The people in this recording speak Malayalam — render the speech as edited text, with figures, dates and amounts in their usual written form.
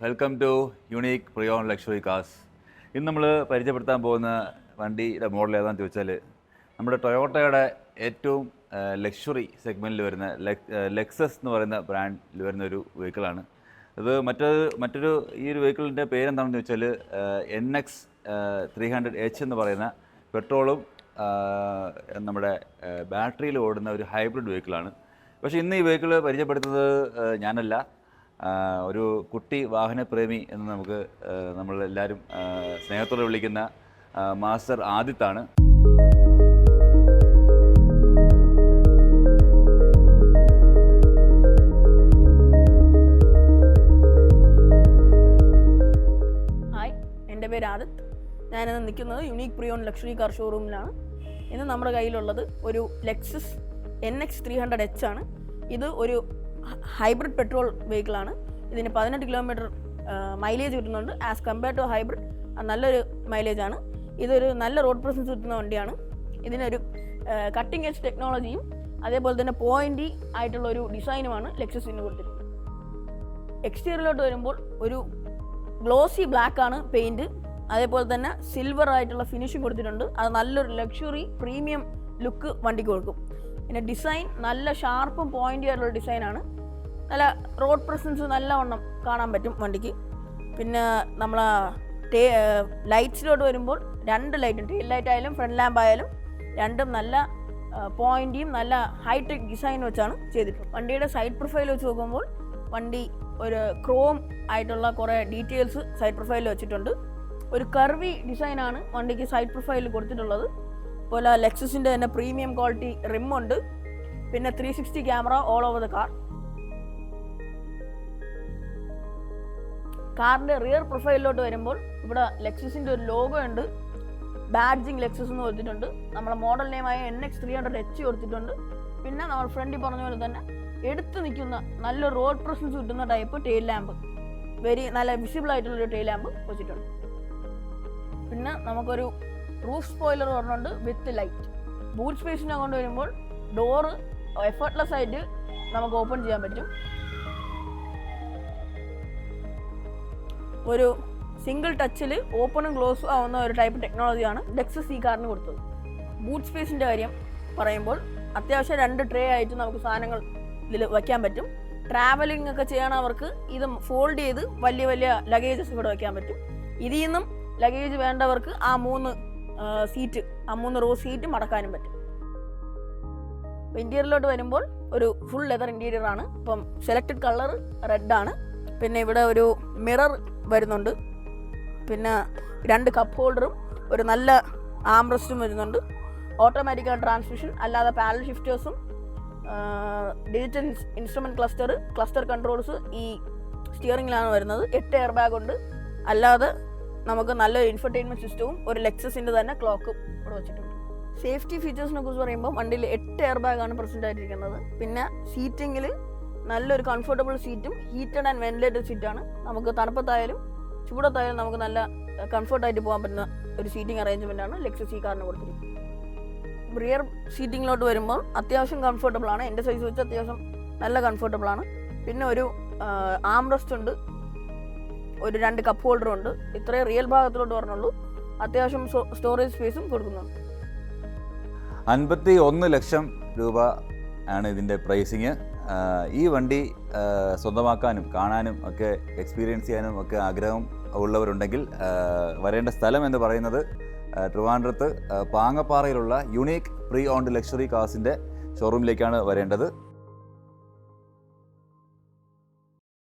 Welcome to unique preowned luxury cars. ഇന്ന് നമ്മൾ പരിചയപ്പെടുത്താൻ പോകുന്ന വണ്ടിയുടെ മോഡൽ ഏതാണെന്ന് ചോദിച്ചാൽ നമ്മുടെ ടൊയോട്ടയുടെ ഏറ്റവും ലക്ഷറി സെഗ്മെൻറ്റിൽ വരുന്ന ലെക്സസ് എന്ന് പറയുന്ന ബ്രാൻഡിൽ വരുന്ന ഒരു വെഹിക്കിളാണ്. അത് മറ്റൊരു ഈ ഒരു വെഹിക്കിളിൻ്റെ പേരെന്താണെന്ന് ചോദിച്ചാൽ NX 300H എന്ന് പറയുന്ന പെട്രോളും നമ്മുടെ ബാറ്ററിയിൽ ഓടുന്ന ഒരു ഹൈബ്രിഡ് വെഹിക്കിളാണ്. പക്ഷേ ഇന്ന് ഈ വെഹിക്കിൾ പരിചയപ്പെടുത്തുന്നത് ഞാനല്ല, ഒരു കുട്ടി വാഹനപ്രേമി എന്ന് നമ്മളെല്ലാവരും സ്നേഹത്തോടെ വിളിക്കുന്ന മാസ്റ്റർ ആദിത്താണ്. ഹായ്, എൻ്റെ പേര് ആദിത്ത്. ഞാനിന്ന് നിൽക്കുന്നത് യുണീക്ക് പ്രിയോൺ ലക്ഷറി കാർ ഷോറൂമിലാണ്. ഇന്ന് നമ്മുടെ കയ്യിലുള്ളത് ഒരു ലെക്സസ് NX 300H ആണ്. ഇത് ഒരു ഹൈബ്രിഡ് പെട്രോൾ വെഹിക്കിളാണ്. ഇതിന് 18 കിലോമീറ്റർ മൈലേജ് കിട്ടുന്നുണ്ട്. ആസ് കമ്പയർ ടു ഹൈബ്രിഡ് നല്ലൊരു മൈലേജാണ്. ഇതൊരു നല്ല റോഡ് പ്രസൻസ് കിട്ടുന്ന വണ്ടിയാണ്. ഇതിനൊരു കട്ടിംഗ് എഡ്ജ് ടെക്നോളജിയും അതേപോലെ തന്നെ പോയിൻ്റി ആയിട്ടുള്ള ഒരു ഡിസൈനുമാണ് ലെക്സസിന് കൊടുത്തിട്ടുള്ളത്. എക്സ്റ്റീരിയറിലോട്ട് വരുമ്പോൾ ഒരു ഗ്ലോസി ബ്ലാക്ക് ആണ് പെയിൻറ്റ്. അതേപോലെ തന്നെ സിൽവർ ആയിട്ടുള്ള ഫിനിഷിംഗ് കൊടുത്തിട്ടുണ്ട്. അത് നല്ലൊരു ലക്ഷറി പ്രീമിയം ലുക്ക് വണ്ടിക്ക് കൊടുക്കും. പിന്നെ ഡിസൈൻ നല്ല ഷാർപ്പും പോയിൻ്റി ആയിട്ടുള്ള ഡിസൈനാണ്. നല്ല റോഡ് പ്രസൻസ് നല്ലവണ്ണം കാണാൻ പറ്റും വണ്ടിക്ക്. പിന്നെ നമ്മൾ ലൈറ്റ്സിലോട്ട് വരുമ്പോൾ 2 ലൈറ്റും, ടെയിൽ ലൈറ്റ് ആയാലും ഫ്രണ്ട് ലാമ്പ് ആയാലും രണ്ടും നല്ല പോയിൻ്റിയും നല്ല ഹൈടെക് ഡിസൈൻ വെച്ചാണ് ചെയ്തിട്ടുള്ളത്. വണ്ടിയുടെ സൈഡ് പ്രൊഫൈൽ വെച്ച് നോക്കുമ്പോൾ വണ്ടി ഒരു ക്രോം ആയിട്ടുള്ള കുറേ ഡീറ്റെയിൽസ് സൈഡ് പ്രൊഫൈലിൽ വെച്ചിട്ടുണ്ട്. ഒരു കർവി ഡിസൈനാണ് വണ്ടിക്ക് സൈഡ് പ്രൊഫൈലിൽ കൊടുത്തിട്ടുള്ളത്. അതുപോലെ ലെക്സസിൻ്റെ തന്നെ പ്രീമിയം ക്വാളിറ്റി റിമ്മുണ്ട്. പിന്നെ 360 camera all over the car. കാറിൻ്റെ റിയർ പ്രൊഫൈലിലോട്ട് വരുമ്പോൾ ഇവിടെ ലെക്സസിൻ്റെ ഒരു ലോഗോ ഉണ്ട്. ബാഡ്ജിങ് ലെക്സസ് എന്ന് കൊടുത്തിട്ടുണ്ട്. നമ്മളെ മോഡൽ നെയിമായ NX 300H കൊടുത്തിട്ടുണ്ട്. പിന്നെ നമ്മൾ ഫ്രണ്ടിൽ പറഞ്ഞ പോലെ തന്നെ എടുത്ത് നിൽക്കുന്ന നല്ല റോഡ് പ്രസൻസ് കിട്ടുന്ന ടൈപ്പ് ടെയിൽ ലാമ്പ്, നല്ല വിസിബിൾ ആയിട്ടുള്ളൊരു ടെയിൽ ലാമ്പ് വെച്ചിട്ടുണ്ട്. പിന്നെ നമുക്കൊരു റൂഫ് സ്പോയിലർ പറഞ്ഞുകൊണ്ട് വിത്ത് ലൈറ്റ്. ബൂട്ട് സ്പേസിനെ കൊണ്ടുവരുമ്പോൾ ഡോറ് എഫർട്ട്ലെസ് ആയിട്ട് നമുക്ക് ഓപ്പൺ ചെയ്യാൻ പറ്റും. ഒരു സിംഗിൾ ടച്ചിൽ ഓപ്പണും ക്ലോസും ആവുന്ന ഒരു ടൈപ്പ് ടെക്നോളജിയാണ് ലെക്സസ് ഈ കാറിന് കൊടുത്തത്. ബൂട്ട് സ്പേസിൻ്റെ കാര്യം പറയുമ്പോൾ അത്യാവശ്യം 2 ട്രേ ആയിട്ട് നമുക്ക് സാധനങ്ങൾ ഇതിൽ വയ്ക്കാൻ പറ്റും. ട്രാവലിംഗ് ഒക്കെ ചെയ്യണവർക്ക് ഇത് ഫോൾഡ് ചെയ്ത് വലിയ വലിയ ലഗേജസ് ഇവിടെ വയ്ക്കാൻ പറ്റും. ഇതിൽ നിന്നും ലഗേജ് വേണ്ടവർക്ക് ആ 3 റോ സീറ്റ് മടക്കാനും പറ്റും. ഇൻറ്റീരിയറിലോട്ട് വരുമ്പോൾ ഒരു ഫുൾ ലെതർ ഇൻറ്റീരിയർ ആണ്. ഇപ്പം സെലക്റ്റഡ് കളർ റെഡാണ്. പിന്നെ ഇവിടെ ഒരു മിറർ വരുന്നുണ്ട്. പിന്നെ 2 കപ്പ് ഹോൾഡറും ഒരു നല്ല ആംറസ്റ്റും വരുന്നുണ്ട്. ഓട്ടോമാറ്റിക് ട്രാൻസ്മിഷൻ, അല്ലാതെ പാഡൽ ഷിഫ്റ്റേഴ്സും ഡിജിറ്റൽ ഇൻസ്ട്രുമെൻറ്റ് ക്ലസ്റ്റർ കൺട്രോൾസ് ഈ സ്റ്റിയറിംഗിലാണ് വരുന്നത്. 8 എയർ ബാഗ് ഉണ്ട്. അല്ലാതെ നമുക്ക് നല്ലൊരു ഇൻഫർടൈൻമെൻറ്റ് സിസ്റ്റവും ഒരു ലെക്സസിൻ്റെ തന്നെ ക്ലോക്കും ഇവിടെ വെച്ചിട്ടുണ്ട്. സേഫ്റ്റി ഫീച്ചേഴ്സിനെ കുറിച്ച് പറയുമ്പോൾ വണ്ടിയിൽ 8 എയർ ബാഗാണ് പ്രസൻറ്റ് ആയിട്ടിരിക്കുന്നത്. പിന്നെ സീറ്റിങ്ങിൽ നല്ലൊരു കംഫർട്ടബിൾ സീറ്റും ഹീറ്റഡ് ആൻഡ് വെന്റിലേറ്റഡ് സീറ്റാണ്. നമുക്ക് തണുപ്പത്തായാലും ചൂടത്തായാലും നമുക്ക് നല്ല കംഫർട്ടായിട്ട് പോകാൻ പറ്റുന്ന ഒരു സീറ്റിംഗ് അറേഞ്ച്മെൻറ്റാണ് ലെക്സസ് ഈ കാറിന് കൊടുത്തിരിക്കുന്നത്. റിയർ സീറ്റിങ്ങിലോട്ട് വരുമ്പോൾ അത്യാവശ്യം കംഫർട്ടബിളാണ്. എൻ്റെ സൈസ് വെച്ച് അത്യാവശ്യം നല്ല കംഫർട്ടബിളാണ്. പിന്നെ ഒരു ആംറസ്റ്റ് ഉണ്ട്, ഒരു 2 കപ്പ് ഹോൾഡറും ഉണ്ട്. ഇത്രയും റിയൽ ഭാഗത്തിലോട്ട് പറഞ്ഞുള്ളൂ. അത്യാവശ്യം സ്റ്റോറേജ് സ്പേസും കൊടുക്കുന്നുണ്ട്. 51 ലക്ഷം രൂപ ആണ് ഇതിൻ്റെ പ്രൈസിങ്. ഈ വണ്ടി സ്വന്തമാക്കാനും കാണാനും ഒക്കെ എക്സ്പീരിയൻസ് ചെയ്യാനും ഒക്കെ ആഗ്രഹം ഉള്ളവരുണ്ടെങ്കിൽ വരേണ്ട സ്ഥലം എന്ന് പറയുന്നത് ട്രിവാൻഡ്രത്ത് പാങ്ങപ്പാറയിലുള്ള യുണീക്ക് പ്രീ ഓൺഡ് ലക്ഷറി കാർസിൻ്റെ ഷോറൂമിലേക്കാണ് വരേണ്ടത്.